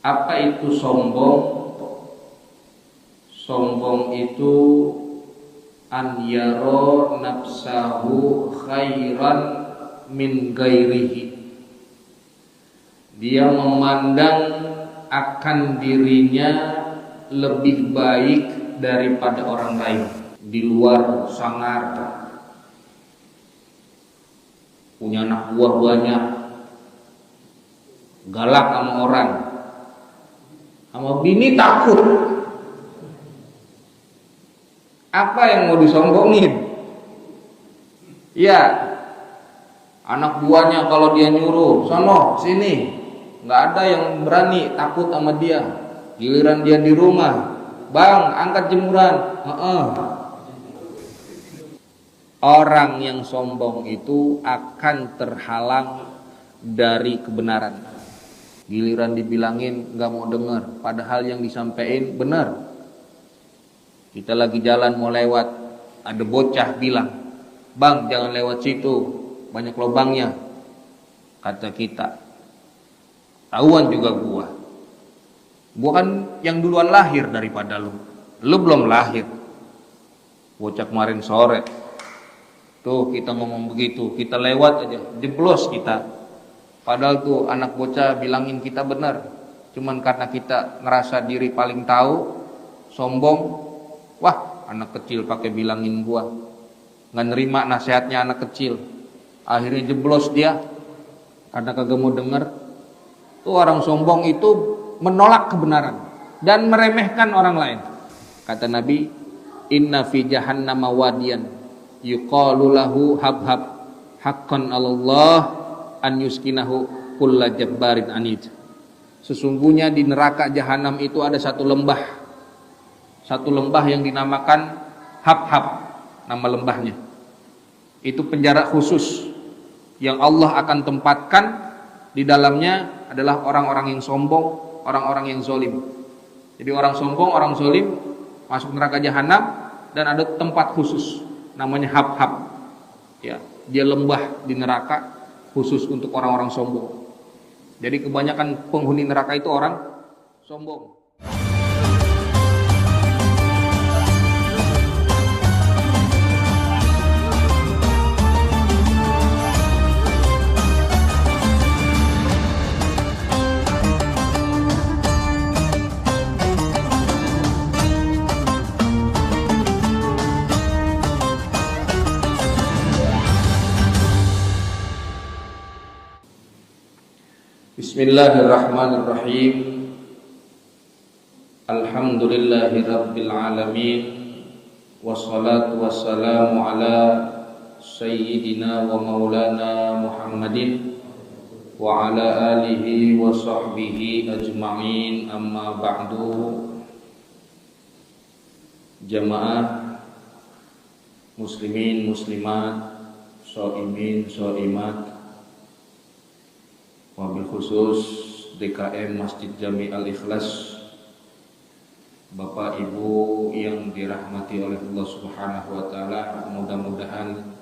Apa itu sombong? Sombong itu an yaro nafsahu khairan min gairihi. Dia memandang akan dirinya lebih baik daripada orang lain. Di luar sangar, punya anak buah banyak, galak sama orang, sama bini takut. Apa yang mau disombongin? Ya, anak buahnya kalau dia nyuruh sono sini, nggak ada yang berani, takut sama dia. Giliran dia di rumah, bang angkat jemuran, Orang yang sombong itu akan terhalang dari kebenaran. Giliran dibilangin nggak mau dengar, padahal yang disampaikan benar. Kita lagi jalan mau lewat, ada bocah bilang, bang jangan lewat situ, banyak lubangnya. Kata kita, tahuan juga gua kan yang duluan lahir daripada lu belum lahir. Bocah kemarin sore tuh kita ngomong begitu, kita lewat aja jeblos kita, padahal tuh anak bocah bilangin kita benar, cuman karena kita ngerasa diri paling tahu, sombong. Wah, anak kecil pakai bilangin gua, nggak nerima nasihatnya anak kecil, akhirnya jeblos dia karena kagak mau denger. Tuh orang sombong itu menolak kebenaran dan meremehkan orang lain. Kata Nabi, inna fi jahannama wadiyan yuqalu lahu habhab haqqan 'alallah an yuskinahu kulla jabbarin anid. Sesungguhnya di neraka jahanam itu ada satu lembah yang dinamakan Habhab, nama lembahnya. Itu penjara khusus yang Allah akan tempatkan di dalamnya adalah orang-orang yang sombong, orang-orang yang zolim. Jadi orang sombong, orang zolim masuk neraka jahanam dan ada tempat khusus namanya Habhab. Ya, dia lembah di neraka khusus untuk orang-orang sombong. Jadi kebanyakan penghuni neraka itu orang sombong. Bismillahirrahmanirrahim. Alhamdulillahi rabbil alamin. Wassalatu wassalamu ala sayyidina wa maulana Muhammadin wa ala alihi wa sahbihi ajma'in, amma ba'du. Jamaah muslimin muslimat, shaimin shaimat, wabil khusus DKM Masjid Jami Al-Ikhlas, Bapak Ibu yang dirahmati oleh Allah Subhanahu wa taala. Mudah-mudahan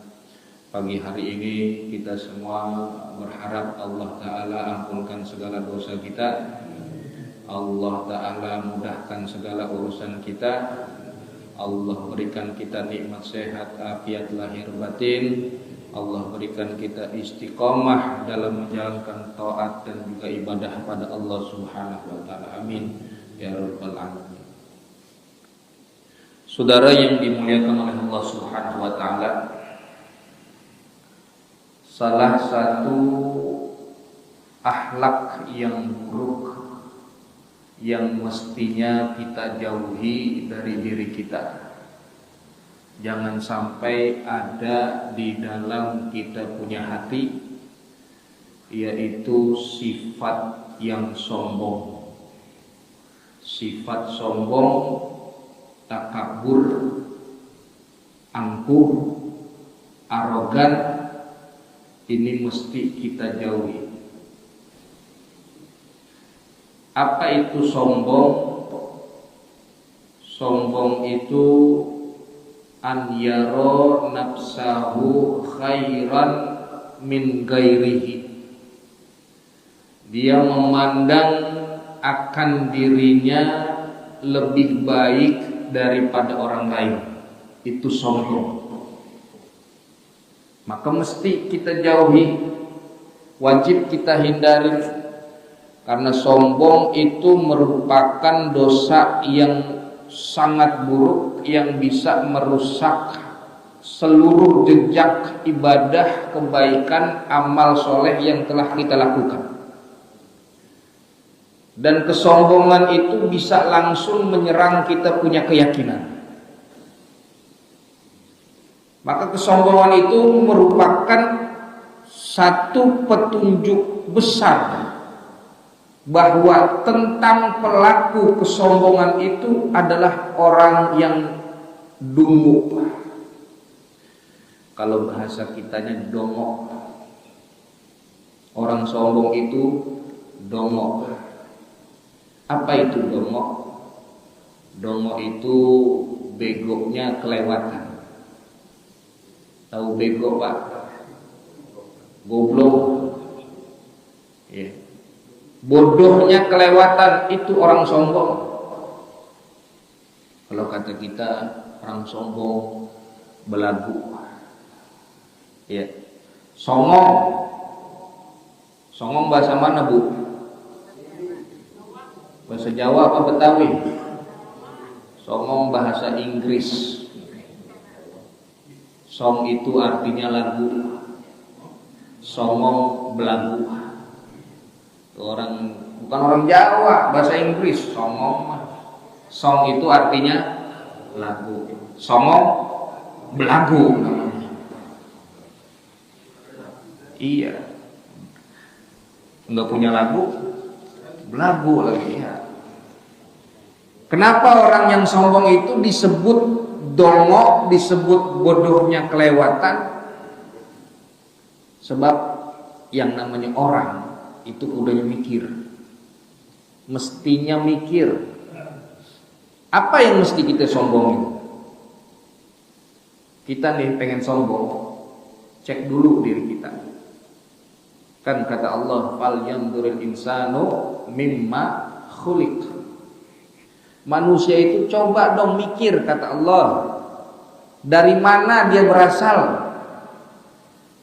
pagi hari ini kita semua berharap Allah taala ampunkan segala dosa kita, Allah taala mudahkan segala urusan kita, Allah berikan kita nikmat sehat afiat lahir batin, Allah berikan kita istiqomah dalam menjalankan taat dan juga ibadah pada Allah Subhanahu wa taala. Amin ya rabbal alamin. Saudara yang dimuliakan oleh Allah Subhanahu wa taala, salah satu akhlak yang buruk yang mestinya kita jauhi dari diri kita, jangan sampai ada di dalam kita punya hati, yaitu sifat yang sombong. Sifat sombong, takabur, angkuh, arogan, ini mesti kita jauhi. Apa itu sombong? Sombong itu an yaro nafsahu khairan min gairihi. Dia memandang akan dirinya lebih baik daripada orang lain, itu sombong. Maka mesti kita jauhi, wajib kita hindari, karena sombong itu merupakan dosa yang sangat buruk yang bisa merusak seluruh jejak ibadah, kebaikan, amal soleh yang telah kita lakukan. Dan kesombongan itu bisa langsung menyerang kita punya keyakinan. Maka kesombongan itu merupakan satu petunjuk besar bahwa tentang pelaku kesombongan itu adalah orang yang dungu. Kalau bahasa kitanya dongok. Orang sombong itu dongok. Apa itu dongok? Dongok itu begoknya kelewatan. Tahu bego, Pak? Goblok. Ya. Bodohnya kelewatan, itu orang sombong. Kalau kata kita, orang sombong belagu. Ya. Songong. Songong bahasa mana, Bu? Bahasa Jawa apa Betawi? Songong bahasa Inggris. Song itu artinya lagu. Songong belagu. Bukan orang Jawa, bahasa Inggris. Songong. Song itu artinya lagu. Songong belagu namanya. Iya. Enggak punya lagu, belagu lagi ya. Kenapa orang yang sombong itu disebut dongok, disebut bodohnya kelewatan? Sebab yang namanya orang itu udahnya mikir, mestinya mikir. Apa yang mesti kita sombongin? Kita nih pengen sombong, cek dulu diri kita. Kan kata Allah, fal yanzuril insanu mimma khuliq. Manusia itu coba dong mikir, kata Allah, dari mana dia berasal.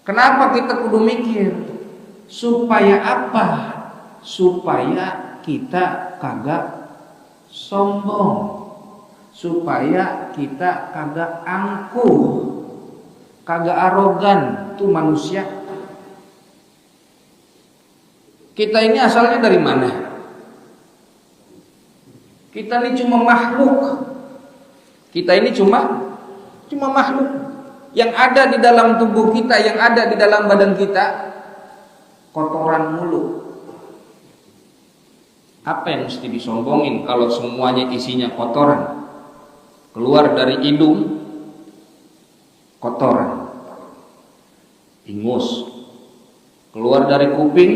Kenapa kita kudu mikir? Supaya apa? Supaya kita kagak sombong, supaya kita kagak angkuh, kagak arogan. Tuh manusia. Kita ini asalnya dari mana? Kita ini cuma makhluk. Kita ini cuma makhluk. Yang ada di dalam tubuh kita, yang ada di dalam badan kita, kotoran mulu. Apa yang mesti disombongin kalau semuanya isinya kotoran? Keluar dari hidung, kotoran, ingus. Keluar dari kuping,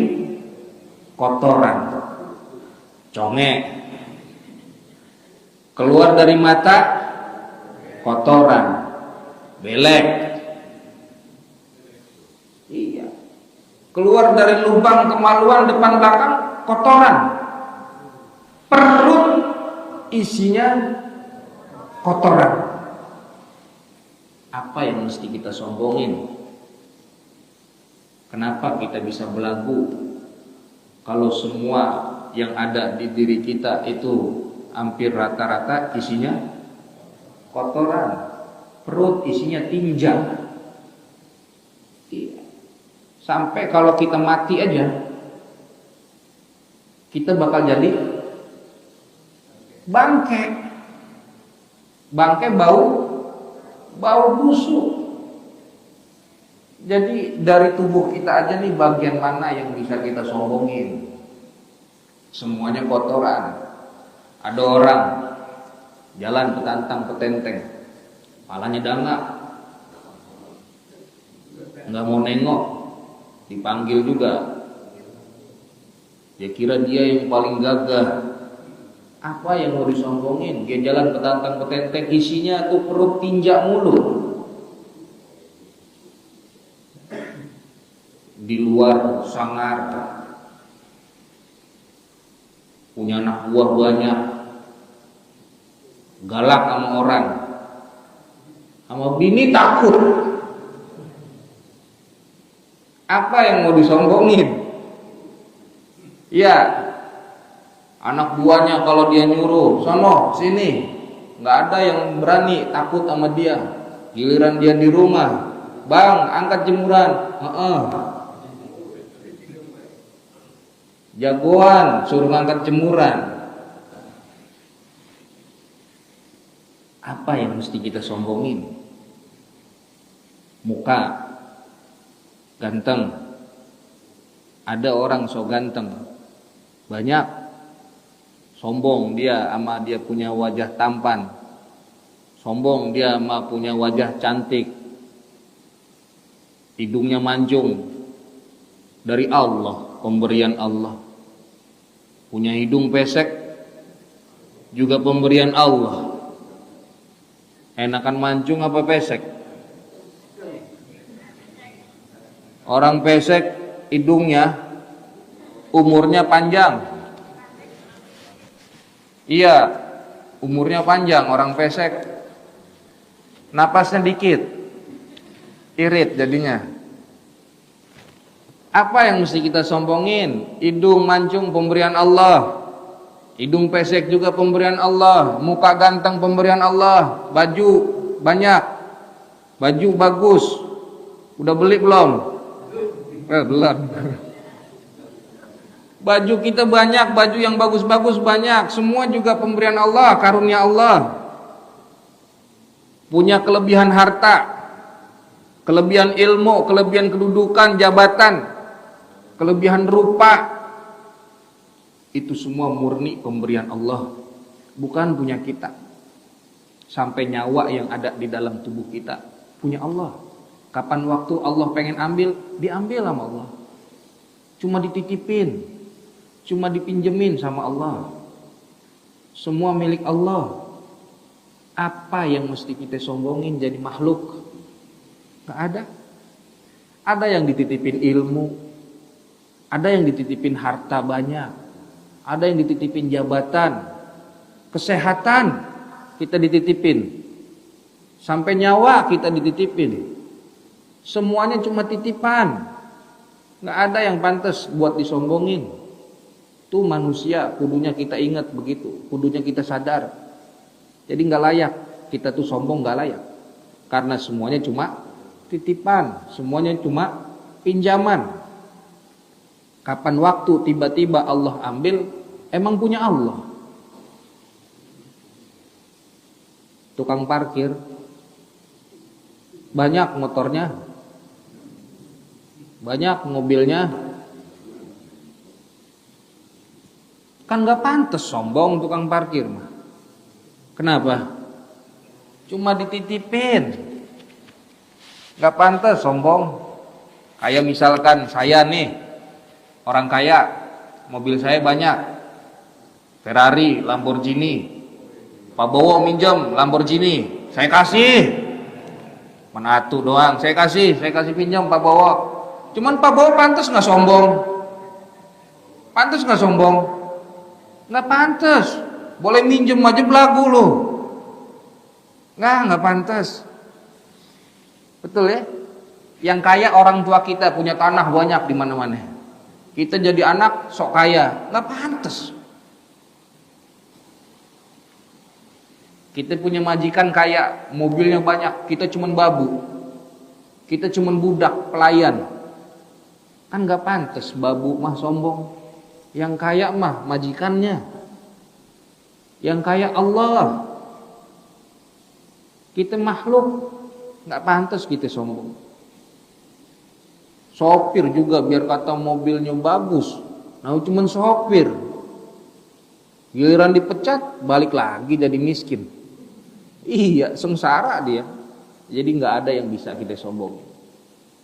kotoran, congek. Keluar dari mata, kotoran, belek. Iya. Keluar dari lubang kemaluan depan belakang, kotoran. Perut isinya kotoran. Apa yang mesti kita sombongin? Kenapa kita bisa belagu kalau semua yang ada di diri kita itu hampir rata-rata isinya kotoran? Perut isinya tinja. Sampai kalau kita mati aja, kita bakal jadi bangke. Bangke bau busuk. Jadi dari tubuh kita aja nih, bagian mana yang bisa kita sombongin? Semuanya kotoran. Ada orang jalan petantang petenteng, palanya dangak, nggak mau nengok, dipanggil juga. Dia kira dia yang paling gagah. Apa yang mau disombongin? Dia jalan petantang petenteng, isinya tuh perut tinja mulu. Di luar sangar, punya anak buah banyak, galak sama orang, sama bini takut. Apa yang mau disombongin? Ya, anak buahnya kalau dia nyuruh, sono sini, nggak ada yang berani, takut sama dia. Giliran dia di rumah, bang angkat jemuran, jagoan suruh ngangkat jemuran. Apa yang mesti kita sombongin? Muka ganteng, ada orang so ganteng, banyak, sombong dia sama dia punya wajah tampan, sombong dia sama punya wajah cantik, hidungnya mancung, dari Allah, pemberian Allah. Punya hidung pesek juga pemberian Allah. Enakan mancung apa pesek? Orang pesek hidungnya umurnya panjang. Iya, umurnya panjang orang pesek. Napasnya dikit, irit jadinya. Apa yang mesti kita sombongin? Hidung mancung pemberian Allah, hidung pesek juga pemberian Allah, muka ganteng pemberian Allah, baju banyak, baju bagus. Udah beli belum? Belum. Baju kita banyak, baju yang bagus-bagus banyak, semua juga pemberian Allah, karunia Allah. Punya kelebihan harta, kelebihan ilmu, kelebihan kedudukan, jabatan, kelebihan rupa. Itu semua murni pemberian Allah, bukan punya kita. Sampai nyawa yang ada di dalam tubuh kita punya Allah. Kapan waktu Allah pengen ambil, diambil sama Allah. Cuma dititipin, cuma dipinjemin sama Allah. Semua milik Allah. Apa yang mesti kita sombongin jadi makhluk? Gak ada. Ada yang dititipin ilmu, ada yang dititipin harta banyak, ada yang dititipin jabatan, kesehatan kita dititipin, sampai nyawa kita dititipin. Semuanya cuma titipan. Gak ada yang pantas buat disombongin. Itu manusia, kudunya kita ingat begitu, kudunya kita sadar. Jadi gak layak kita tuh sombong, gak layak. Karena semuanya cuma titipan, semuanya cuma pinjaman. Kapan waktu tiba-tiba Allah ambil, emang punya Allah. Tukang parkir banyak motornya, banyak mobilnya, kan gak pantas sombong tukang parkir mah. Kenapa? Cuma dititipin, gak pantas sombong. Kayak misalkan saya nih, orang kaya, mobil saya banyak, Ferrari, Lamborghini. Pak Bowo minjem Lamborghini, saya kasih. Manatu doang, saya kasih pinjam Pak Bowo. Cuman Pak Bowo pantas nggak sombong? Pantas nggak sombong? Nggak pantas. Boleh minjem aja belagu loh. Nggak pantas. Betul ya? Yang kaya orang tua kita, punya tanah banyak di mana-mana. Kita jadi anak sok kaya, nggak pantas. Kita punya majikan kaya, mobilnya banyak, kita cuman babu. Kita cuman budak, pelayan. Kan gak pantas babu mah sombong. Yang kaya mah majikannya. Yang kaya Allah. Kita makhluk, gak pantas kita sombong. Sopir juga biar kata mobilnya bagus, nah cuman sopir. Giliran dipecat, balik lagi jadi miskin. Iya, sengsara dia. Jadi nggak ada yang bisa kita sombongin.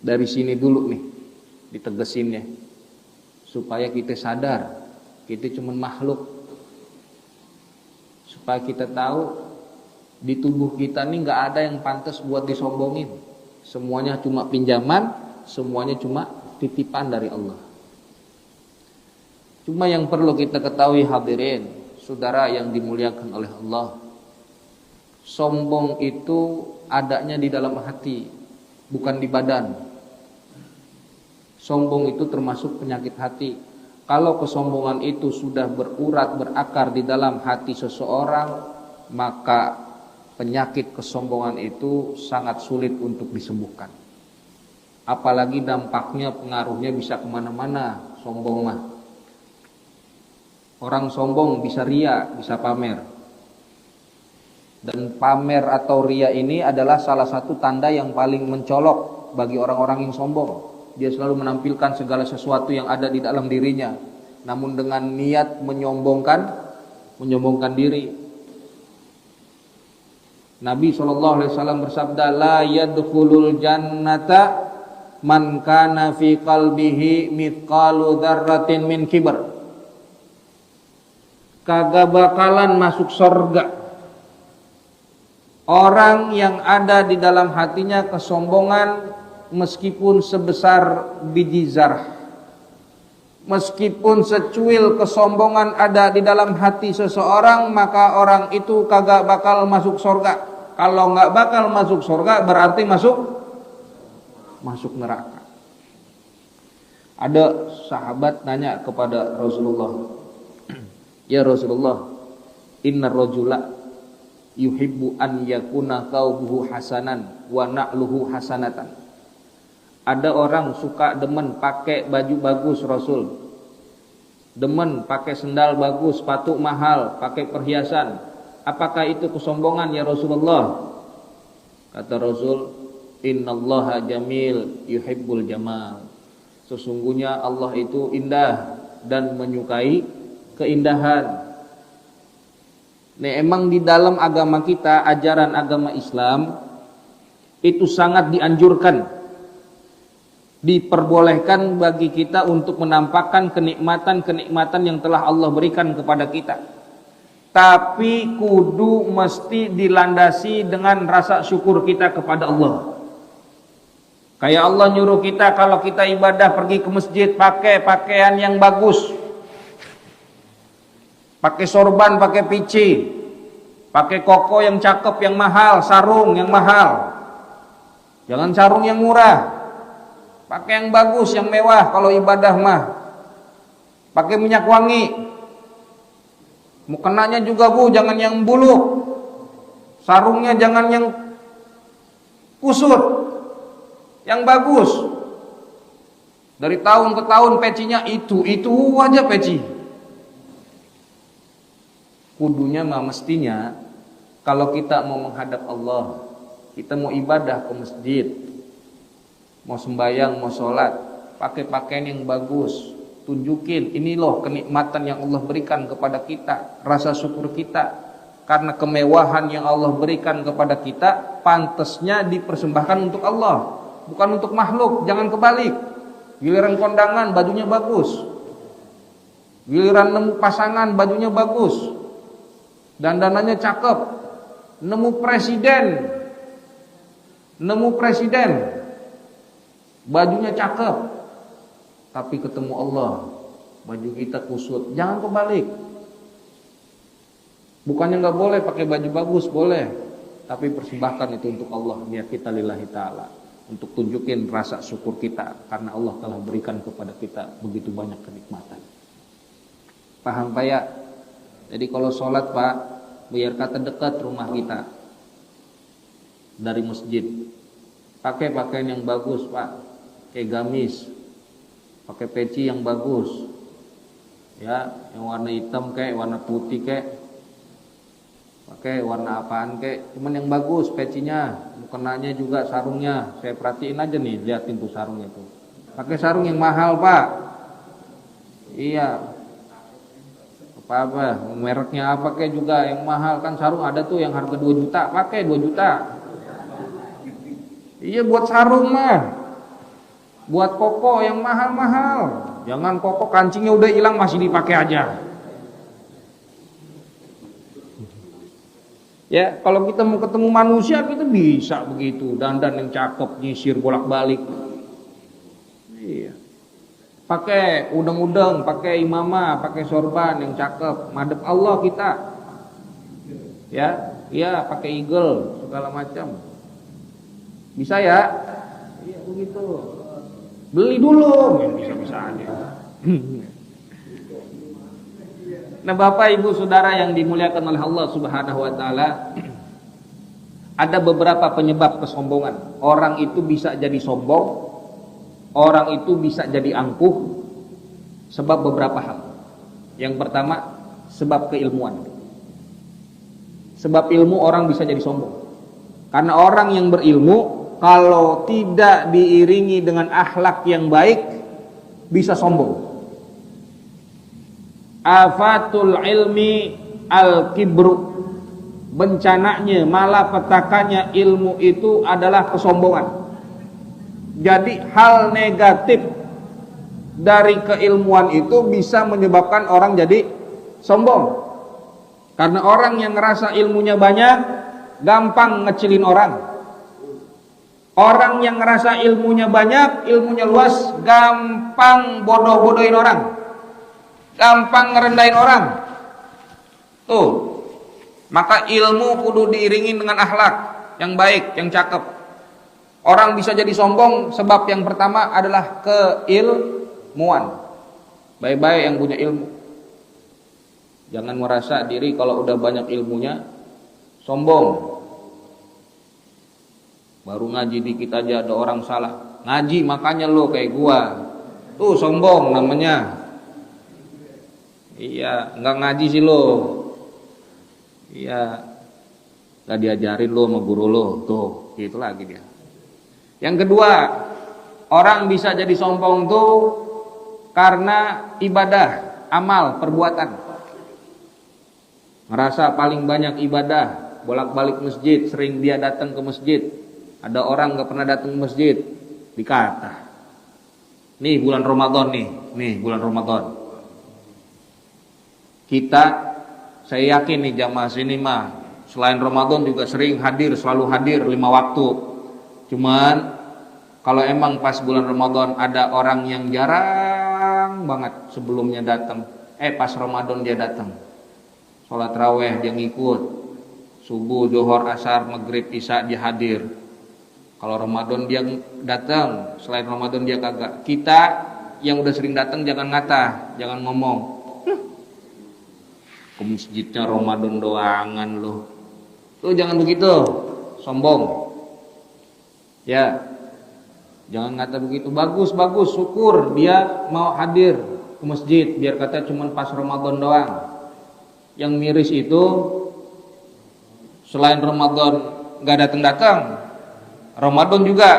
Dari sini dulu nih ditegesinnya, supaya kita sadar kita cuma makhluk. Supaya kita tahu di tubuh kita nih nggak ada yang pantas buat disombongin. Semuanya cuma pinjaman, semuanya cuma titipan dari Allah. Cuma yang perlu kita ketahui hadirin, saudara yang dimuliakan oleh Allah, sombong itu adanya di dalam hati, bukan di badan. Sombong itu termasuk penyakit hati. Kalau kesombongan itu sudah berurat, berakar di dalam hati seseorang, maka penyakit kesombongan itu sangat sulit untuk disembuhkan. Apalagi dampaknya, pengaruhnya bisa kemana-mana, sombong mah. Orang sombong bisa ria, bisa pamer. Dan pamer atau ria ini adalah salah satu tanda yang paling mencolok bagi orang-orang yang sombong. Dia selalu menampilkan segala sesuatu yang ada di dalam dirinya, namun dengan niat menyombongkan diri. Nabi SAW bersabda, la yadkhulul jannata man kana fi qalbihi mithqalu dzarratin min kibr. Kagak bakalan masuk surga orang yang ada di dalam hatinya kesombongan meskipun sebesar biji zarah. Meskipun secuil kesombongan ada di dalam hati seseorang, maka orang itu kagak bakal masuk surga. Kalau nggak bakal masuk surga berarti masuk neraka. Ada sahabat nanya kepada Rasulullah, ya Rasulullah, innar rajula yuhibbu an yakuna thawbuhu hasanan wa na'luhu hasanatan. Ada orang suka demen pakai baju bagus Rasul, demen pakai sendal bagus, sepatu mahal, pakai perhiasan. Apakah itu kesombongan ya Rasulullah? Kata Rasul, innallaha jamil yuhibbul jamal. Sesungguhnya Allah itu indah dan menyukai keindahan. Nah, emang di dalam agama kita, ajaran agama Islam itu sangat dianjurkan, diperbolehkan bagi kita untuk menampakkan kenikmatan-kenikmatan yang telah Allah berikan kepada kita. Tapi kudu mesti dilandasi dengan rasa syukur kita kepada Allah. Kayak Allah nyuruh kita kalau kita ibadah pergi ke masjid pakai pakaian yang bagus, pakai sorban, pakai pici, pakai koko yang cakep, yang mahal, sarung yang mahal. Jangan sarung yang murah. Pakai yang bagus, yang mewah kalau ibadah mah. Pakai minyak wangi. Mukenanya juga Bu, jangan yang buluk. Sarungnya jangan yang kusut. Yang bagus. Dari tahun ke tahun pecinya itu aja peci. Kudunya mah mestinya kalau kita mau menghadap Allah, kita mau ibadah ke masjid, mau sembahyang, mau sholat, pakai pakaian yang bagus, tunjukin ini loh kenikmatan yang Allah berikan kepada kita, rasa syukur kita karena kemewahan yang Allah berikan kepada kita, pantasnya dipersembahkan untuk Allah, bukan untuk makhluk. Jangan kebalik, giliran kondangan bajunya bagus, giliran nemu pasangan bajunya bagus, dandanannya cakep, nemu presiden bajunya cakep, tapi ketemu Allah baju kita kusut. Jangan kebalik. Bukannya nggak boleh pakai baju bagus, boleh, tapi persembahkan itu untuk Allah, niat kita lillahi ta'ala, untuk tunjukin rasa syukur kita karena Allah telah berikan kepada kita begitu banyak kenikmatan. Paham Pak ya? Jadi kalau sholat Pak, biar kata dekat rumah kita dari masjid, pakai pakaian yang bagus Pak, kayak gamis, pakai peci yang bagus, ya, yang warna hitam kayak, warna putih kayak, pakai warna apaan kayak, cuman yang bagus pecinya, mukenanya juga, sarungnya, saya perhatiin aja nih, liatin tuh sarungnya tuh, pakai sarung yang mahal Pak, iya, apa mereknya apa kayak juga yang mahal, kan sarung ada tuh yang harga 2 juta, pakai 2 juta, iya buat sarung mah. Buat koko yang mahal-mahal. Jangan koko kancingnya udah hilang masih dipakai aja. Ya, kalau kita mau ketemu manusia kita bisa begitu, dandan yang cakep, nyisir bolak-balik. Iya. pakai udeng-udeng, pakai imamah, pakai sorban yang cakep, madep Allah kita. Ya, pakai eagle segala macam. Bisa ya? Iya begitu. Beli dulu, yang bisa-bisa aja. Nah, Bapak Ibu Saudara yang dimuliakan oleh Allah Subhanahu wa taala, ada beberapa penyebab kesombongan. Orang itu bisa jadi sombong, orang itu bisa jadi angkuh sebab beberapa hal. Yang pertama, sebab keilmuan. Sebab ilmu orang bisa jadi sombong. Karena orang yang berilmu kalau tidak diiringi dengan akhlak yang baik bisa sombong. Afatul ilmi al-kibru. Bencananya, malapetakannya ilmu itu adalah kesombongan. Jadi hal negatif dari keilmuan itu bisa menyebabkan orang jadi sombong. Karena orang yang ngerasa ilmunya banyak gampang ngecilin orang. Orang yang ngerasa ilmunya banyak, ilmunya luas, gampang bodoh-bodohin orang, gampang ngerendahin orang. Tuh, maka ilmu kudu diiringi dengan akhlak yang baik, yang cakep. Orang bisa jadi sombong sebab yang pertama adalah keilmuan. Baik-baik yang punya ilmu. Jangan merasa diri kalau udah banyak ilmunya sombong. Baru ngaji dikit aja ada orang salah. Ngaji makanya lo kayak gua. Tuh sombong namanya. Iya, enggak ngaji sih lo. Iya. Enggak diajarin lo sama guru lo. Tuh, gitu lagi dia. Yang kedua, orang bisa jadi sombong tuh karena ibadah, amal, perbuatan. Ngerasa paling banyak ibadah, bolak-balik masjid, sering dia datang ke masjid. Ada orang gak pernah datang ke masjid, dikata, nih bulan Ramadan nih bulan Ramadan. Kita, saya yakin nih jamaah sini mah, selain Ramadan juga sering hadir, selalu hadir 5 waktu. Cuman kalau emang pas bulan Ramadan ada orang yang jarang banget sebelumnya datang, pas Ramadan dia datang, sholat raweh dia ngikut, subuh, zuhur, asar, maghrib, isya dia hadir. Kalau Ramadan dia datang, selain Ramadan dia kagak. Kita yang udah sering datang jangan ngata, jangan ngomong, ke masjidnya Ramadan doangan loh. Tuh jangan begitu, sombong. Ya, jangan ngata begitu. Bagus, syukur dia mau hadir ke masjid, biar kata cuman pas Ramadan doang. Yang miris itu selain Ramadan gak datang-datang, Ramadan juga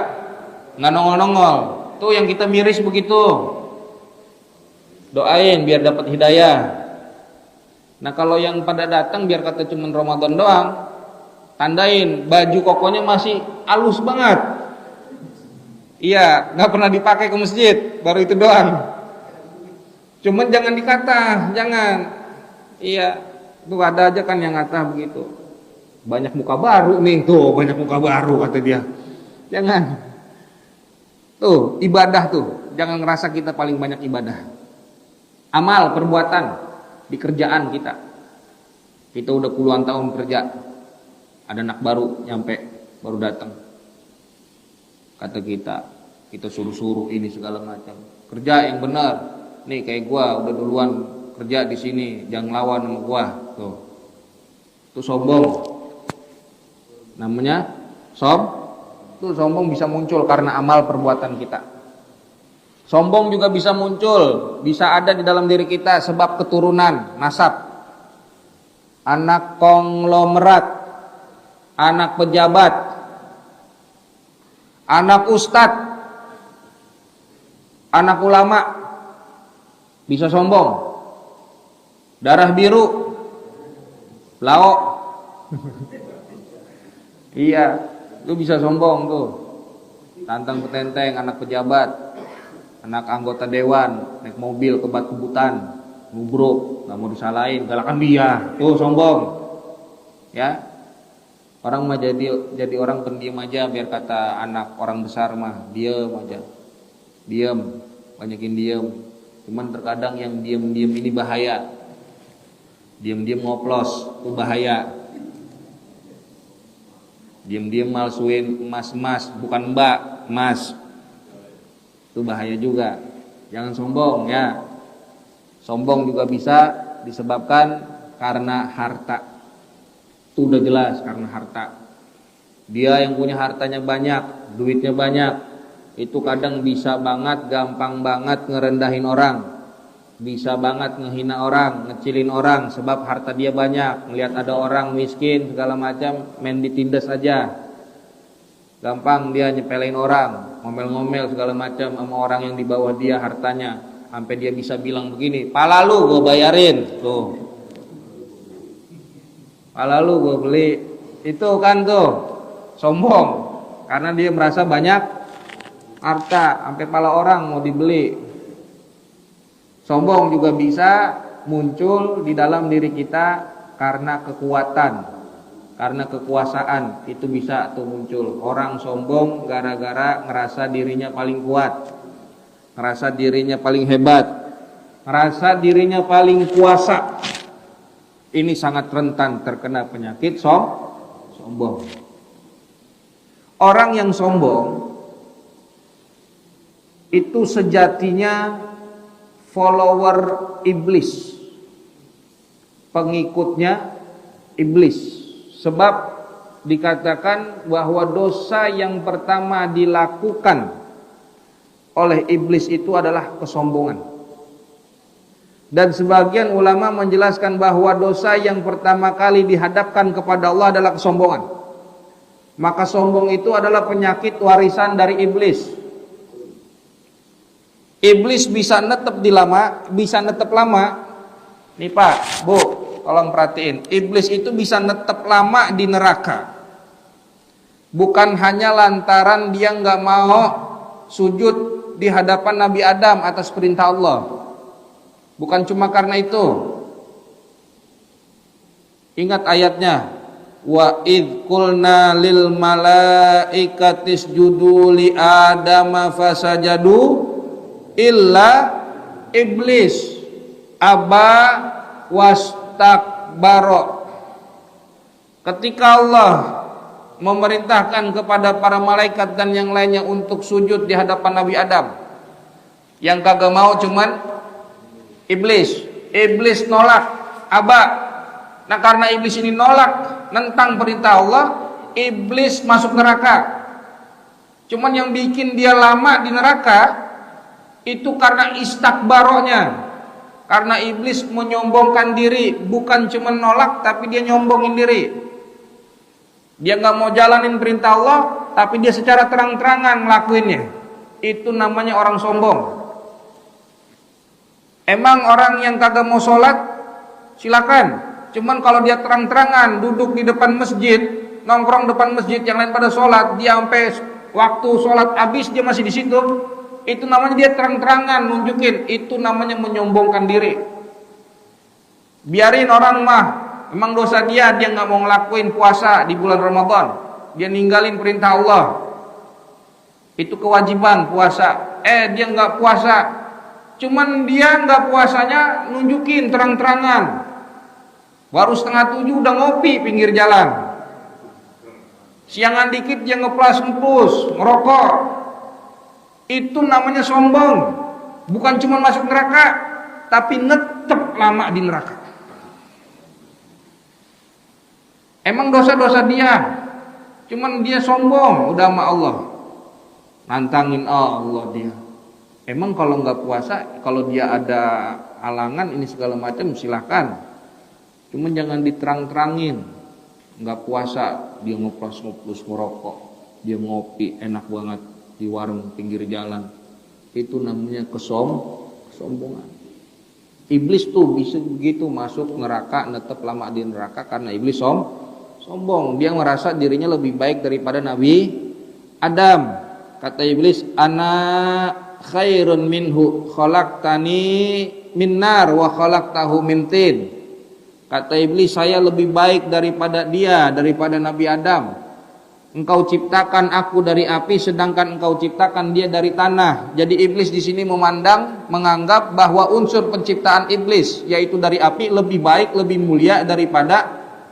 nggak nongol-nongol. Tuh yang kita miris begitu. Doain biar dapat hidayah. Nah kalau yang pada datang biar kata cuman Ramadan doang, tandain baju kokonya masih halus banget. Iya, nggak pernah dipakai ke masjid, baru itu doang. Cuman jangan dikata, jangan. Iya, tuh ada aja kan yang ngata begitu. Banyak muka baru nih, tuh banyak muka baru kata dia. Jangan. Tuh, ibadah tuh. Jangan ngerasa kita paling banyak ibadah. Amal, perbuatan di kerjaan kita. Kita udah puluhan tahun kerja. Ada anak baru nyampe, baru datang. Kata kita suruh-suruh ini segala macam. Kerja yang benar. Nih kayak gua udah duluan kerja di sini, jangan lawan sama gua. Tuh. Itu sombong. Namanya Tuh sombong bisa muncul karena amal perbuatan kita. Sombong juga bisa muncul, bisa ada di dalam diri kita sebab keturunan, nasab. Anak konglomerat, anak pejabat, anak ustadz, anak ulama, bisa sombong. Darah biru, laok. Iya, lu bisa sombong tuh. Tantang petenteng, anak pejabat, anak anggota dewan, naik mobil kebut-kebutan, nubruk, nggak mau disalahin, galakan dia, tuh sombong. Ya, orang mah jadi orang pendiam aja, biar kata anak orang besar mah diem aja, diem. banyakin diem. Cuman terkadang yang diem-diem ini bahaya. Diem-diem ngoplos, itu bahaya. Diem-diem malsuin mas, bukan mbak, mas. Itu bahaya juga. Jangan sombong ya. Sombong juga bisa disebabkan karena harta. Itu udah jelas karena harta. Dia yang punya hartanya banyak, duitnya banyak, itu kadang bisa banget, gampang banget ngerendahin orang, bisa banget ngehina orang, ngecilin orang, sebab harta dia banyak. Melihat ada orang miskin segala macam, main ditindas aja, gampang dia nyepelin orang, ngomel-ngomel segala macam sama orang yang di bawah dia hartanya, sampai dia bisa bilang begini, pala lu gue bayarin, tuh, pala lu gue beli, itu kan tuh sombong, karena dia merasa banyak harta, sampai pala orang mau dibeli. Sombong juga bisa muncul di dalam diri kita karena kekuatan, karena kekuasaan, itu bisa tuh muncul. Orang sombong gara-gara ngerasa dirinya paling kuat, ngerasa dirinya paling hebat, ngerasa dirinya paling kuasa. Ini sangat rentan terkena penyakit sombong. Orang yang sombong itu sejatinya follower iblis, pengikutnya iblis. Sebab dikatakan bahwa dosa yang pertama dilakukan oleh iblis itu adalah kesombongan. Dan sebagian ulama menjelaskan bahwa dosa yang pertama kali dihadapkan kepada Allah adalah kesombongan. Maka sombong itu adalah penyakit warisan dari iblis. Iblis bisa netep lama. Nih Pak, Bu, tolong perhatiin. Iblis itu bisa netep lama di neraka. Bukan hanya lantaran dia nggak mau sujud di hadapan Nabi Adam atas perintah Allah. Bukan cuma karena itu. Ingat ayatnya. Wa id qulna lil malaikati isjudu li adama fasajadu illa iblis aba wastakbaro. Ketika Allah memerintahkan kepada para malaikat dan yang lainnya untuk sujud di hadapan Nabi Adam, yang kagak mau cuman iblis. Iblis nolak, aba. Nah karena iblis ini nolak, nentang perintah Allah, iblis masuk neraka. Cuman yang bikin dia lama di neraka itu karena istakbarohnya, karena iblis menyombongkan diri, bukan cuma nolak tapi dia nyombongin diri. Dia nggak mau jalanin perintah Allah, tapi dia secara terang-terangan ngelakuinnya. Itu namanya orang sombong. Emang orang yang kagak mau sholat silakan. Cuman kalau dia terang-terangan duduk di depan masjid, nongkrong depan masjid, yang lain pada sholat, dia sampai waktu sholat habis dia masih di situ, itu namanya dia terang-terangan nunjukin, itu namanya menyombongkan diri. Biarin orang mah, emang dosa dia nggak mau ngelakuin puasa di bulan Ramadan, dia ninggalin perintah Allah, itu kewajiban puasa. Dia nggak puasa, cuman dia nggak puasanya nunjukin terang-terangan. Baru 6:30 udah ngopi pinggir jalan. Siangan dikit dia ngeplas-ngepus, ngerokok. Itu namanya sombong. Bukan cuma masuk neraka, tapi netep lama di neraka. Emang dosa-dosa dia, cuman dia sombong udah sama Allah. Nantangin Allah dia. Emang kalau nggak puasa, kalau dia ada halangan ini segala macam silahkan. Cuman jangan diterang-terangin. Nggak puasa dia ngoplos-ngoplos ngerokok, dia ngopi enak banget di warung pinggir jalan. Itu namanya kesombongan. Iblis tuh bisa begitu masuk neraka, netep lama di neraka karena iblis sombong. Dia merasa dirinya lebih baik daripada Nabi Adam. Kata iblis, ana khairun minhu khalaqtani min nar wa khalaqtahu min tin. Kata iblis, saya lebih baik daripada dia, daripada Nabi Adam. engkau ciptakan aku dari api sedangkan engkau ciptakan dia dari tanah. Jadi iblis di sini menganggap bahwa unsur penciptaan iblis yaitu dari api lebih baik, lebih mulia daripada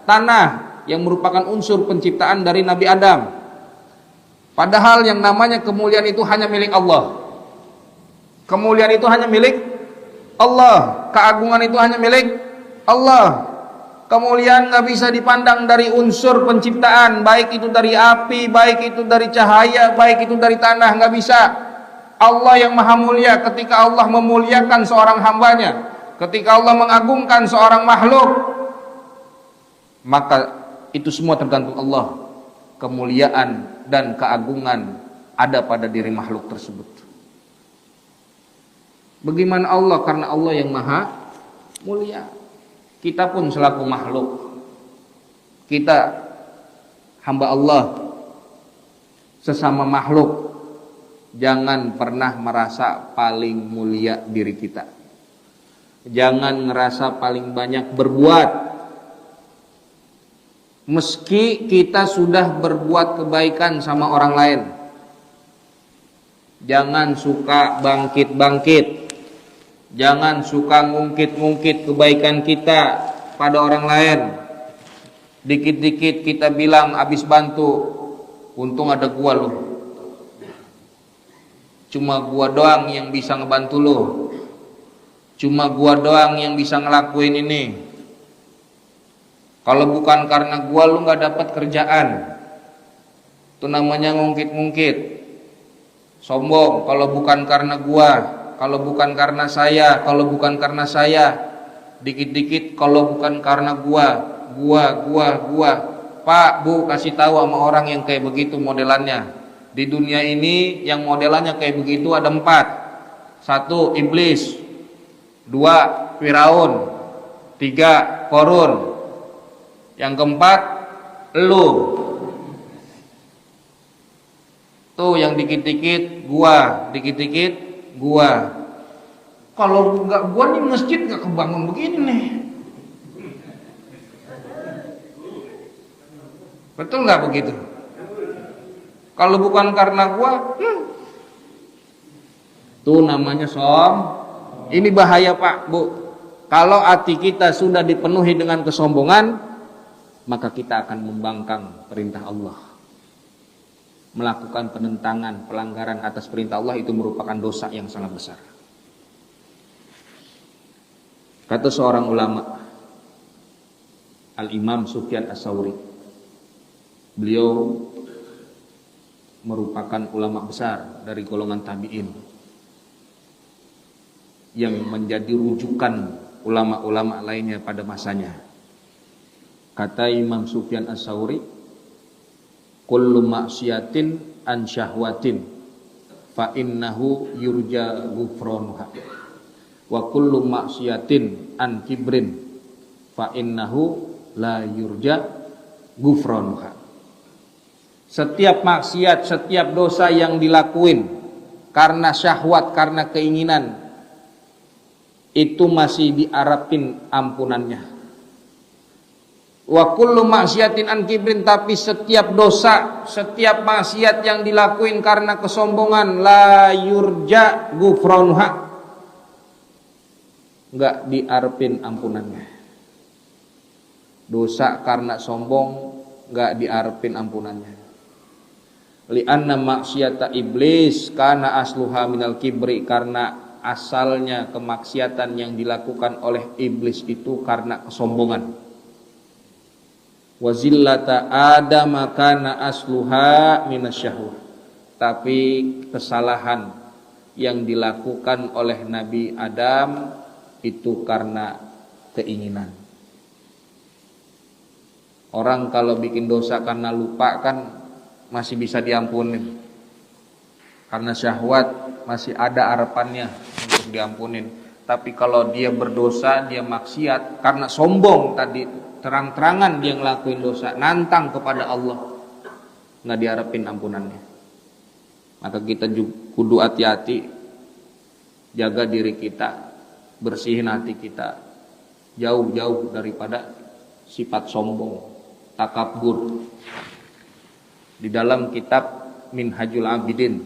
tanah yang merupakan unsur penciptaan dari Nabi Adam. Padahal yang namanya kemuliaan itu hanya milik Allah. Kemuliaan itu hanya milik Allah. Keagungan itu hanya milik Allah. Kemuliaan nggak bisa dipandang dari unsur penciptaan, baik itu dari api, baik itu dari cahaya, baik itu dari tanah, nggak bisa. Allah yang maha mulia. Ketika Allah memuliakan seorang hambanya, ketika Allah mengagungkan seorang makhluk, maka itu semua tergantung Allah. Kemuliaan dan keagungan ada pada diri makhluk tersebut. Bagaimana Allah? Karena Allah yang maha mulia. Kita pun selaku makhluk, kita hamba Allah, sesama makhluk, jangan pernah merasa paling mulia diri kita. Jangan ngerasa paling banyak berbuat. Meski kita sudah berbuat kebaikan sama orang lain, jangan suka bangkit-bangkit. Jangan suka ngungkit-ngungkit kebaikan kita pada orang lain. Dikit-dikit kita bilang habis bantu, untung ada gua loh. Cuma gua doang yang bisa ngebantu lo. Cuma gua doang yang bisa ngelakuin ini. Kalau bukan karena gua lu nggak dapat kerjaan. Itu namanya ngungkit-ngungkit. Sombong. Kalau bukan karena gua, kalau bukan karena saya, kalau bukan karena saya, dikit-dikit kalau bukan karena gua. Pak, Bu, kasih tahu sama orang yang kayak begitu modelannya. Di dunia ini yang modelannya kayak begitu ada 4. 1, iblis. 2, Firaun. 3, Korun. Yang keempat, lu. Tuh yang dikit-dikit gua, dikit-dikit gua. Kalau enggak gua nih masjid enggak kebangun begini nih. Betul enggak begitu? Kalau bukan karena gua, tuh namanya Ini bahaya Pak, Bu. Kalau hati kita sudah dipenuhi dengan kesombongan, maka kita akan membangkang perintah Allah. Melakukan penentangan, pelanggaran atas perintah Allah itu merupakan dosa yang sangat besar. Kata seorang ulama, Al-Imam Sufyan Ats-Tsauri, beliau merupakan ulama besar dari golongan tabi'in yang menjadi rujukan ulama-ulama lainnya pada masanya. Kata Imam Sufyan Ats-Tsauri, kullu maksiatin an syahwatin fa innahu yurja ghufranuha wa kullu maksiatin an kibrin fa innahu la yurja ghufranuha. Setiap maksiat, setiap dosa yang dilakuin karena syahwat, karena keinginan, itu masih diharapin ampunannya. Wa kullu maksiatin an kibrin, tapi setiap dosa, setiap maksiat yang dilakuin karena kesombongan, la yurja ghufranuha, enggak diarepin ampunannya. Dosa karena sombong enggak diarepin ampunannya. Li'anna maksiata iblis kana asluha minal kibri, karena asalnya kemaksiatan yang dilakukan oleh iblis itu karena kesombongan. Wa zillata Adam kana asluha minasyahwah, tapi kesalahan yang dilakukan oleh Nabi Adam itu karena keinginan. Orang kalau bikin dosa karena lupa kan masih bisa diampunin, karena syahwat masih ada harapannya untuk diampunin. Tapi kalau dia berdosa, dia maksiat karena sombong tadi, terang-terangan dia ngelakuin dosa, nantang kepada Allah, nggak diharapin ampunannya. Maka kita kudu hati-hati, jaga diri kita, bersihin hati kita, jauh-jauh daripada sifat sombong, takabur. Di dalam kitab Minhajul Abidin,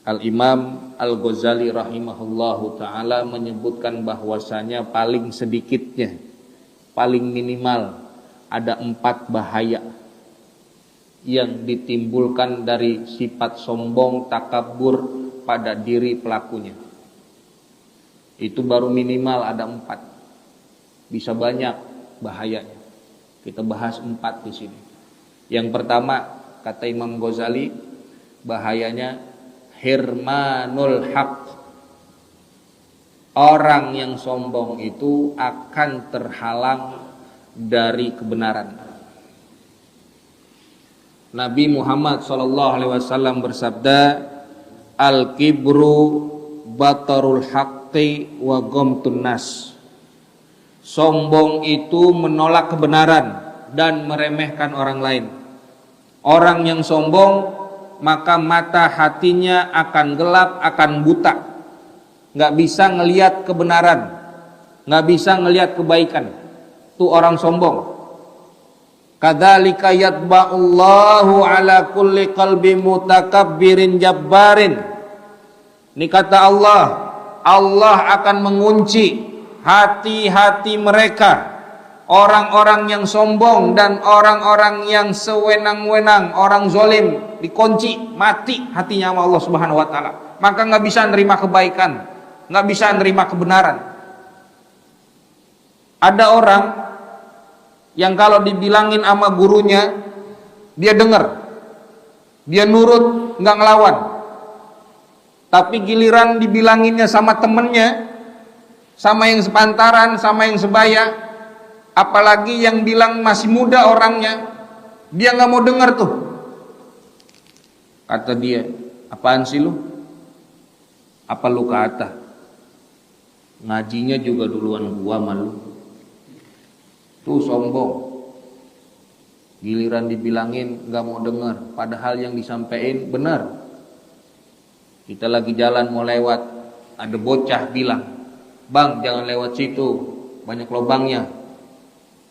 Al-Imam Al-Ghazali rahimahullahu ta'ala menyebutkan bahwasanya paling sedikitnya, paling minimal ada 4 bahaya yang ditimbulkan dari sifat sombong, takabur pada diri pelakunya. Itu baru minimal ada 4. Bisa banyak bahayanya. Kita bahas 4 di sini. Yang pertama, kata Imam Ghazali, bahayanya hirmanul haq. Orang yang sombong itu akan terhalang dari kebenaran. Nabi Muhammad SAW bersabda, al-kibru batarul haqqi wa ghamtun nas. Sombong itu menolak kebenaran dan meremehkan orang lain. Orang yang sombong, maka mata hatinya akan gelap, akan buta. Nggak bisa ngelihat kebenaran, nggak bisa ngelihat kebaikan. Itu orang sombong. Kadzalika yatba'ullahu ala kulli qalbi mutakabbirin jabbarin. Ini kata Allah, Allah akan mengunci hati-hati mereka, orang-orang yang sombong dan orang-orang yang sewenang-wenang, orang zolim, dikunci, mati hatinya sama Allah Subhanahu wa taala. Maka nggak bisa nerima kebaikan, nggak bisa nerima kebenaran. Ada orang yang kalau dibilangin sama gurunya, dia dengar, dia nurut, nggak ngelawan. Tapi giliran dibilanginnya sama temennya, sama yang sepantaran, sama yang sebaya, apalagi yang bilang masih muda orangnya, dia nggak mau dengar tuh. Kata dia, apaan sih lu? Apa lu kata? Ngajinya juga duluan gua malu. Tuh sombong. Giliran dibilangin nggak mau dengar, padahal yang disampaikan benar. Kita lagi jalan mau lewat, ada bocah bilang, "Bang, jangan lewat situ, banyak lubangnya."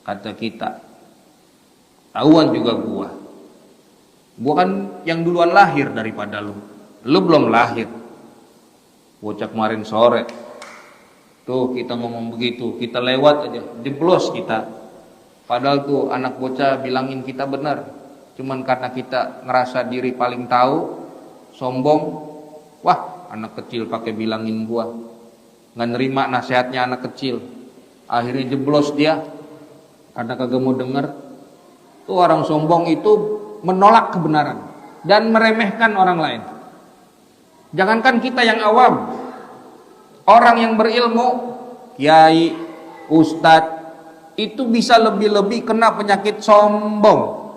Kata kita, tahuan juga gua kan yang duluan lahir daripada lu belum lahir. Bocah kemarin sore tuh kita ngomong begitu, kita lewat aja, jeblos kita. Padahal tuh anak bocah bilangin kita benar, cuman karena kita ngerasa diri paling tahu, sombong, wah anak kecil pakai bilangin gua, nggak nerima nasihatnya anak kecil, akhirnya jeblos dia karena kagak mau denger. Tuh orang sombong itu menolak kebenaran dan meremehkan orang lain. Jangankan kita yang awam, orang yang berilmu, kiai, ustadz, itu bisa lebih-lebih kena penyakit sombong.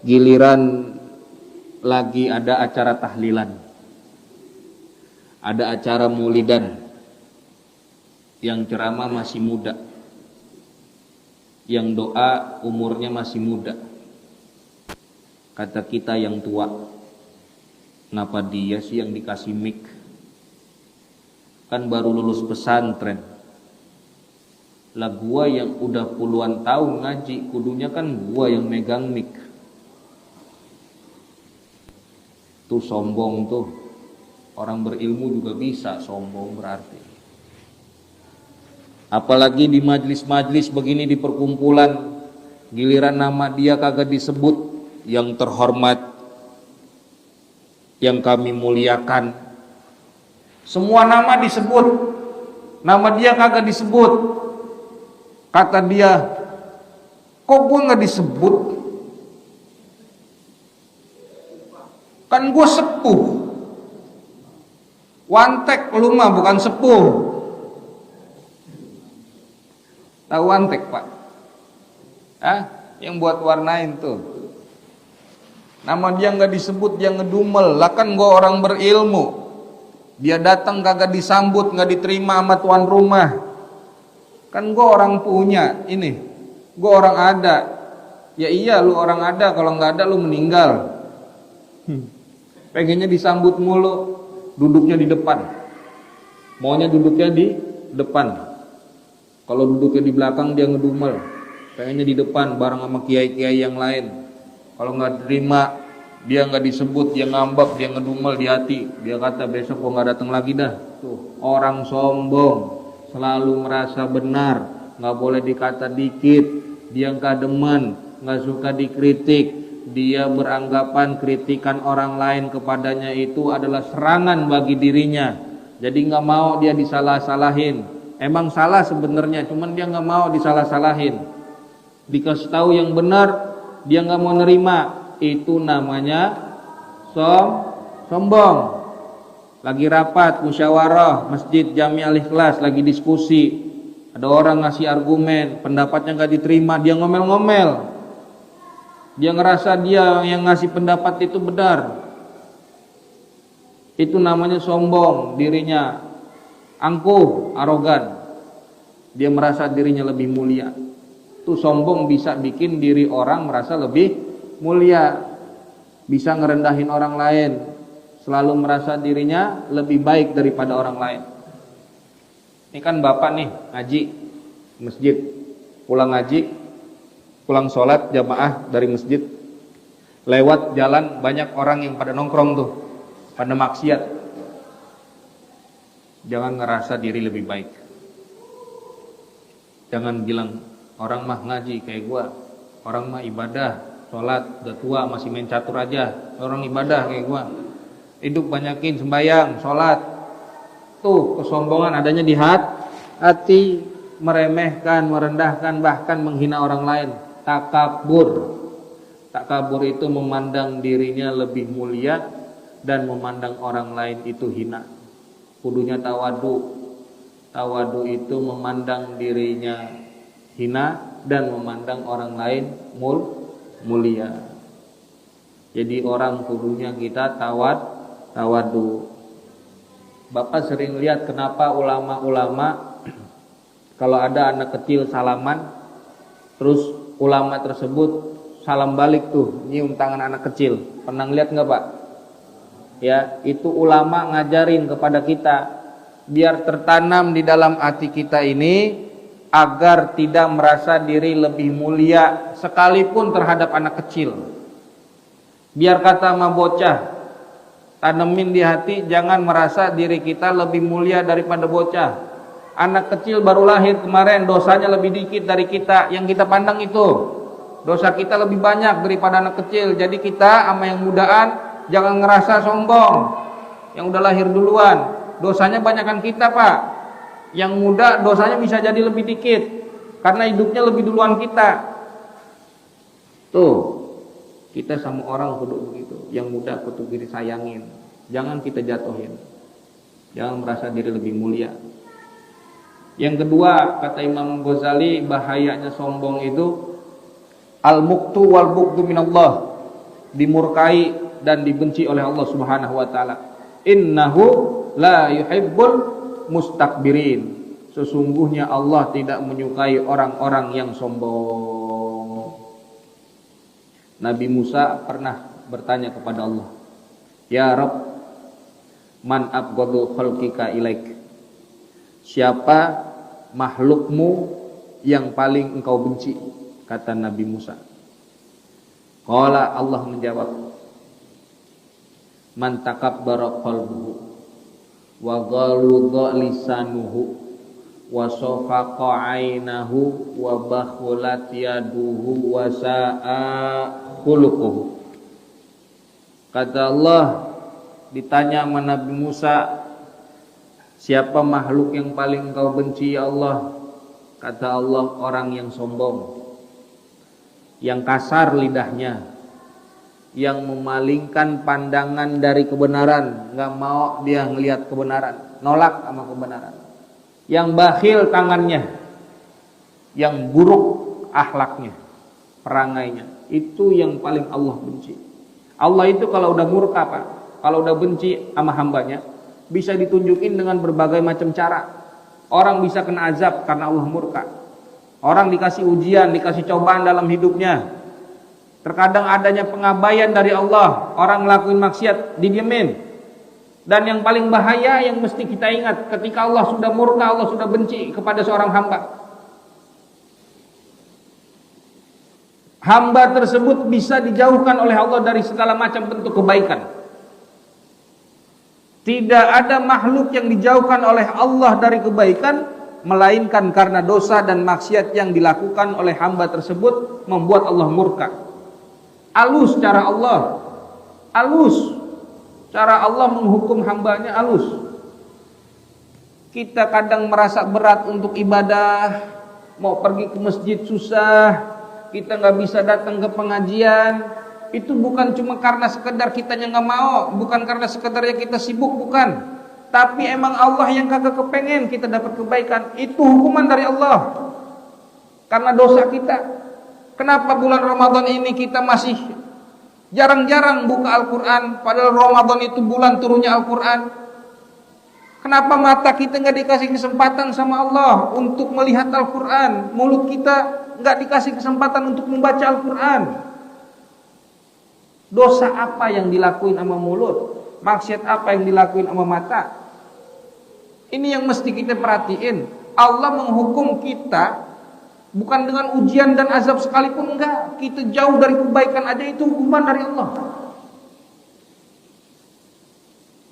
Giliran lagi ada acara tahlilan, ada acara maulidan, yang ceramah masih muda, yang doa umurnya masih muda. Kata kita yang tua, kenapa dia sih yang dikasih mic? Kan baru lulus pesantren. Lah gua yang udah puluhan tahun ngaji, kudunya kan gua yang megang mic. Tuh sombong tuh. Orang berilmu juga bisa sombong berarti. Apalagi di majlis-majlis begini, di perkumpulan, giliran nama dia kagak disebut, yang terhormat, yang kami muliakan, semua nama disebut, nama dia kagak disebut. Kata dia, kok gue nggak disebut? Kan gue sepuh. Wantek lu mah bukan sepuh. Tahu wantek pak? Yang buat warnain tuh. Nama dia nggak disebut, dia ngedumel. Lah kan gue orang berilmu. Dia datang kagak disambut, nggak diterima sama tuan rumah. Kan gue orang punya ini, gue orang ada. Ya iya lu orang ada, kalau nggak ada lu meninggal. Pengennya disambut mulu, duduknya di depan. Maunya duduknya di depan. Kalau duduknya di belakang dia ngedumel. Pengennya di depan bareng sama kiai-kiai yang lain. Kalau nggak terima, dia nggak disebut, dia ngambek, dia ngedumel di hati. Dia kata besok gua nggak datang lagi dah. Tuh, orang sombong, selalu merasa benar, nggak boleh dikata dikit. Dia nggak demen, nggak suka dikritik. Dia beranggapan kritikan orang lain kepadanya itu adalah serangan bagi dirinya. Jadi nggak mau dia disalah-salahin. Emang salah sebenarnya, cuman dia nggak mau disalah-salahin. Dikasih tahu yang benar, dia nggak mau nerima. Itu namanya sombong. Lagi rapat musyawarah masjid Jami Al-Ikhlas, lagi diskusi, ada orang ngasih argumen, pendapatnya nggak diterima, dia ngomel-ngomel. Dia ngerasa dia yang ngasih pendapat itu benar. Itu namanya sombong, dirinya angkuh, arogan. Dia merasa dirinya lebih mulia. Itu sombong bisa bikin diri orang merasa lebih mulia, bisa ngerendahin orang lain, selalu merasa dirinya lebih baik daripada orang lain. Ini kan bapak nih ngaji masjid, pulang ngaji, pulang sholat jamaah dari masjid, lewat jalan banyak orang yang pada nongkrong tuh, pada maksiat. Jangan ngerasa diri lebih baik. Jangan bilang orang mah ngaji kayak gua, orang mah ibadah, sholat, udah tua masih main catur aja, orang ibadah kayak gua. Hidup banyakin sembahyang, sholat. Tuh kesombongan adanya di hati, meremehkan, merendahkan, bahkan menghina orang lain. Takabur. Takabur itu memandang dirinya lebih mulia dan memandang orang lain itu hina. Kudunya tawadu. Tawadu itu memandang dirinya hina dan memandang orang lain mulia. Jadi orang kudunya kita tawadu. Bapak sering lihat kenapa ulama-ulama kalau ada anak kecil salaman, terus ulama tersebut salam balik tuh, nyium tangan anak kecil. Pernah lihat nggak Pak? Ya, itu ulama ngajarin kepada kita biar tertanam di dalam hati kita ini agar tidak merasa diri lebih mulia sekalipun terhadap anak kecil. Biar kata sama bocah, tanemin di hati jangan merasa diri kita lebih mulia daripada bocah. Anak kecil baru lahir kemarin, dosanya lebih dikit dari kita. Yang kita pandang itu dosa kita lebih banyak daripada anak kecil. Jadi kita sama yang mudaan jangan ngerasa sombong. Yang udah lahir duluan dosanya banyakan kita Pak. Yang muda dosanya bisa jadi lebih dikit karena hidupnya lebih duluan kita. Tuh, kita sama orang kudu begitu. Yang muda kudu disayangin, jangan kita jatuhin. Jangan merasa diri lebih mulia. Yang kedua, kata Imam Ghazali, bahayanya sombong itu al-muqtu wal bughdu minallah, dimurkai dan dibenci oleh Allah Subhanahu wa taala. Innahu la yuhibbul mustakbirin. Sesungguhnya Allah tidak menyukai orang-orang yang sombong. Nabi Musa pernah bertanya kepada Allah, "Ya Rabb, man abghadu khalqika ilaik?" Siapa makhlukmu yang paling engkau benci? Kata Nabi Musa. Qala, Allah menjawab, man takabbara qalbuhu wa ghaludha lisanuhu wa safaqa ainahu wa bakhulat yaduhu wa sa'a khuluquhu. Kata Allah, ditanya sama Nabi Musa, siapa makhluk yang paling engkau benci ya Allah? Kata Allah, orang yang sombong, yang kasar lidahnya, yang memalingkan pandangan dari kebenaran, nggak mau dia ngelihat kebenaran, nolak sama kebenaran, yang bakhil tangannya, yang buruk akhlaknya, perangainya, itu yang paling Allah benci. Allah itu kalau udah murka Pak, kalau udah benci sama hambanya, bisa ditunjukin dengan berbagai macam cara. Orang bisa kena azab karena Allah murka. Orang dikasih ujian, dikasih cobaan dalam hidupnya. Terkadang adanya pengabaian dari Allah, orang ngelakuin maksiat didiemin. Dan yang paling bahaya yang mesti kita ingat, ketika Allah sudah murka, Allah sudah benci kepada seorang hamba, hamba tersebut bisa dijauhkan oleh Allah dari segala macam bentuk kebaikan. Tidak ada makhluk yang dijauhkan oleh Allah dari kebaikan melainkan karena dosa dan maksiat yang dilakukan oleh hamba tersebut membuat Allah murka. Alus cara Allah, alus cara Allah menghukum hambanya, alus. Kita kadang merasa berat untuk ibadah, mau pergi ke masjid susah, kita nggak bisa datang ke pengajian. Itu bukan cuma karena sekedar kitanya nggak mau, bukan karena sekedarnya kita sibuk, bukan. Tapi emang Allah yang kagak kepengen kita dapat kebaikan. Itu hukuman dari Allah karena dosa kita. Kenapa bulan Ramadan ini kita masih jarang-jarang buka Al-Quran, padahal Ramadan itu bulan turunnya Al-Quran? Kenapa mata kita nggak dikasih kesempatan sama Allah untuk melihat Al-Quran? Mulut kita nggak dikasih kesempatan untuk membaca Al-Quran? Dosa apa yang dilakuin sama mulut? Maksiat apa yang dilakuin sama mata? Ini yang mesti kita perhatiin. Allah menghukum kita bukan dengan ujian dan azab sekalipun, enggak. Kita jauh dari kebaikan aja itu hukuman dari Allah.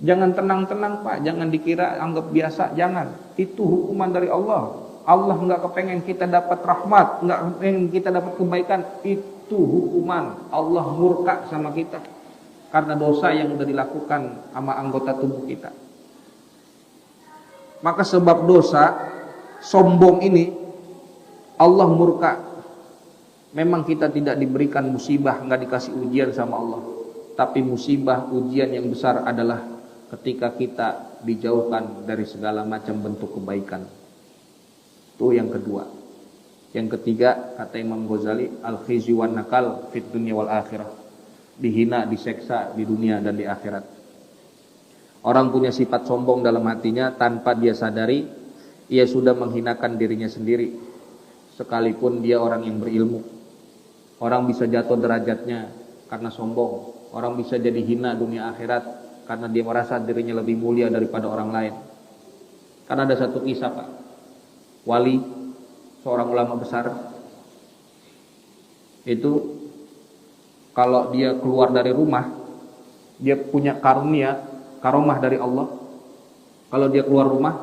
Jangan tenang-tenang Pak, jangan dikira anggap biasa, jangan. Itu hukuman dari Allah. Allah enggak kepengen kita dapat rahmat, enggak kepengen kita dapat kebaikan. Itu hukuman. Allah murka sama kita karena dosa yang sudah dilakukan sama anggota tubuh kita. Maka sebab dosa sombong ini Allah murka. Memang kita tidak diberikan musibah, nggak dikasih ujian sama Allah. Tapi musibah, ujian yang besar adalah ketika kita dijauhkan dari segala macam bentuk kebaikan. Itu yang kedua. Yang ketiga, kata Imam Ghazali, al-khizyu wan nakal fit dunya wal akhirah. Dihina, diseksa di dunia dan di akhirat. Orang punya sifat sombong dalam hatinya tanpa dia sadari, ia sudah menghinakan dirinya sendiri. Sekalipun dia orang yang berilmu. Orang bisa jatuh derajatnya karena sombong. Orang bisa jadi hina dunia akhirat karena dia merasa dirinya lebih mulia daripada orang lain. Karena ada satu kisah Pak, wali, seorang ulama besar, itu kalau dia keluar dari rumah, dia punya karunia, karomah dari Allah. Kalau dia keluar rumah,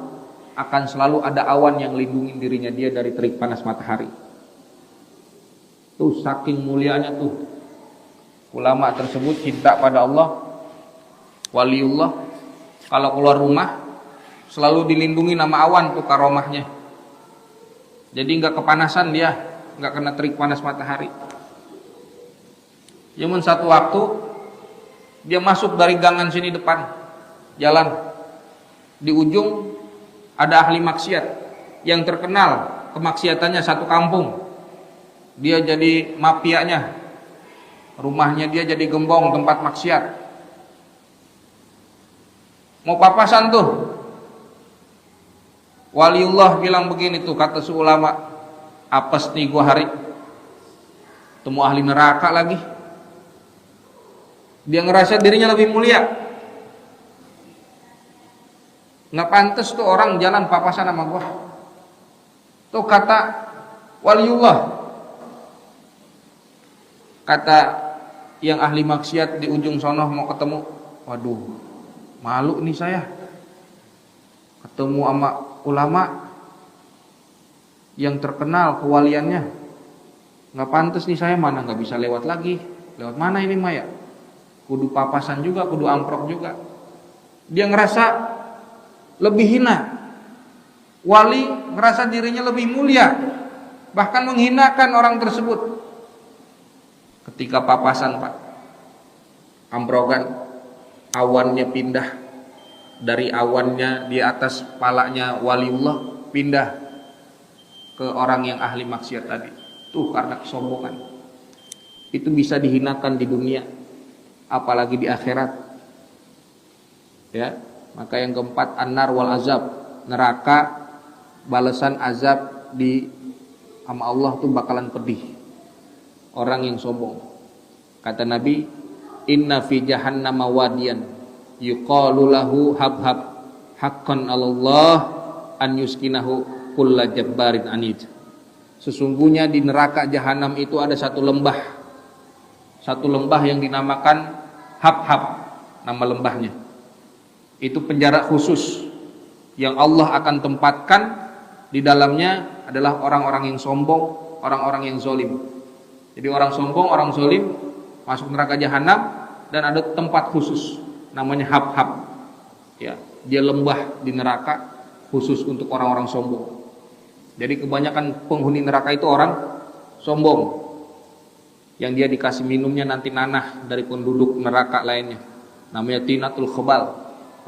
akan selalu ada awan yang lindungi dirinya dia dari terik panas matahari. Tuh saking mulianya tuh ulama tersebut, cinta pada Allah, waliullah. Kalau keluar rumah selalu dilindungi nama awan tuh karomahnya. Jadi nggak kepanasan dia, nggak kena terik panas matahari. Namun satu waktu dia masuk dari gangan sini depan jalan, di ujung ada ahli maksiat yang terkenal kemaksiatannya satu kampung. Dia jadi mafianya, rumahnya dia jadi gembong tempat maksiat. Mau papasan tuh, waliullah bilang begini tuh, kata si ulama, apes nih gua hari temu ahli neraka lagi. Dia ngerasa dirinya lebih mulia. Nggak pantas tuh orang jalan papasan sama gua. Tuh kata waliullah. Kata yang ahli maksiat di ujung sono mau ketemu, waduh, malu nih saya ketemu sama ulama yang terkenal kewaliannya. Nggak pantas nih saya, mana nggak bisa lewat lagi. Lewat mana ini Maya? Kudu papasan juga, kudu amprok juga. Dia ngerasa lebih hina. Wali ngerasa dirinya lebih mulia, bahkan menghinakan orang tersebut. Ketika papasan Pak, amprokan, awannya pindah dari awannya di atas palanya waliullah, pindah ke orang yang ahli maksiat tadi. Tuh karena kesombongan. Itu bisa dihinakan di dunia, apalagi di akhirat. Ya, maka yang keempat, an-nar wal azab, neraka, balasan azab di sama Allah tuh bakalan pedih. Orang yang sombong. Kata Nabi, inna fi jahannama wadiyan yuqalu lahu habhab haqqan 'alallah an yuskinahu kulla jabbarin anid. Sesungguhnya di neraka jahanam itu ada satu lembah. Satu lembah yang dinamakan Hab-Hab, nama lembahnya. Itu penjara khusus yang Allah akan tempatkan di dalamnya adalah orang-orang yang sombong, orang-orang yang zolim. Jadi orang sombong, orang zolim masuk neraka jahanam, dan ada tempat khusus namanya Hab-Hab. Ya, dia lembah di neraka khusus untuk orang-orang sombong. Jadi kebanyakan penghuni neraka itu orang sombong, yang dia dikasih minumnya nanti nanah dari penduduk neraka lainnya, namanya tinatul khobal.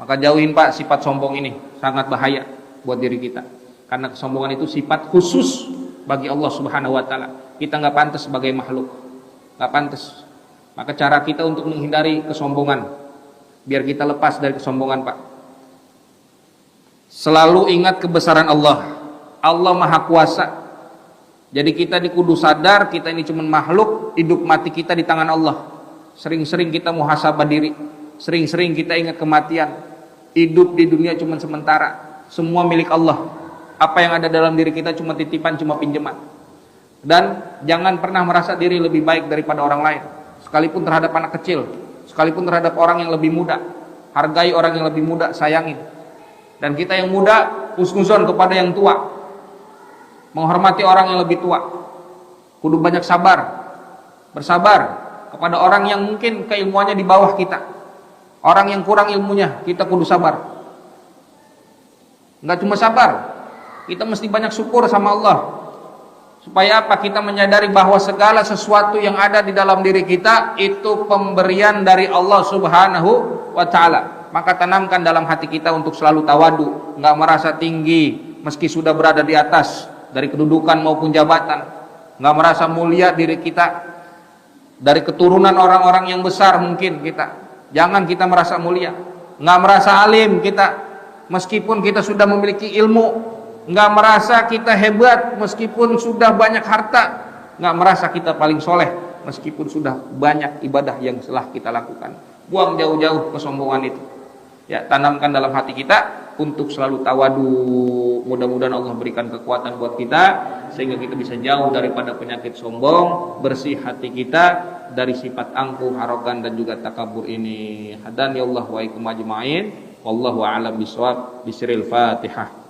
Maka jauhin Pak sifat sombong ini, sangat bahaya buat diri kita, karena kesombongan itu sifat khusus bagi Allah Subhanahu wa taala. Kita nggak pantas sebagai makhluk, nggak pantas. Maka cara kita untuk menghindari kesombongan, biar kita lepas dari kesombongan Pak, selalu ingat kebesaran Allah. Allah Maha Kuasa. Jadi kita dikudu sadar kita ini cuma makhluk, hidup mati kita di tangan Allah. Sering-sering kita muhasabah diri, sering-sering kita ingat kematian. Hidup di dunia cuma sementara, semua milik Allah. Apa yang ada dalam diri kita cuma titipan, cuma pinjaman. Dan jangan pernah merasa diri lebih baik daripada orang lain, sekalipun terhadap anak kecil, sekalipun terhadap orang yang lebih muda. Hargai orang yang lebih muda, sayangin. Dan kita yang muda husnuzon kepada yang tua, menghormati orang yang lebih tua. Kudu banyak sabar, bersabar kepada orang yang mungkin keilmuannya di bawah kita. Orang yang kurang ilmunya, kita kudu sabar. Enggak cuma sabar, kita mesti banyak syukur sama Allah. Supaya apa? Kita menyadari bahwa segala sesuatu yang ada di dalam diri kita itu pemberian dari Allah Subhanahu wa ta'ala. Maka tanamkan dalam hati kita untuk selalu tawadu, enggak merasa tinggi meski sudah berada di atas dari kedudukan maupun jabatan, enggak merasa mulia diri kita dari keturunan orang-orang yang besar. Mungkin kita jangan kita merasa mulia, enggak merasa alim kita meskipun kita sudah memiliki ilmu, enggak merasa kita hebat meskipun sudah banyak harta, enggak merasa kita paling soleh meskipun sudah banyak ibadah yang telah kita lakukan. Buang jauh-jauh kesombongan itu. Ya, tanamkan dalam hati kita untuk selalu tawadu. Mudah-mudahan Allah berikan kekuatan buat kita sehingga kita bisa jauh daripada penyakit sombong, bersih hati kita dari sifat angkuh, arogan dan juga takabur ini. Hadani Allah wa ikum ajma'in. Wallahu a'lam bishawab. Bismillahil Fatihah.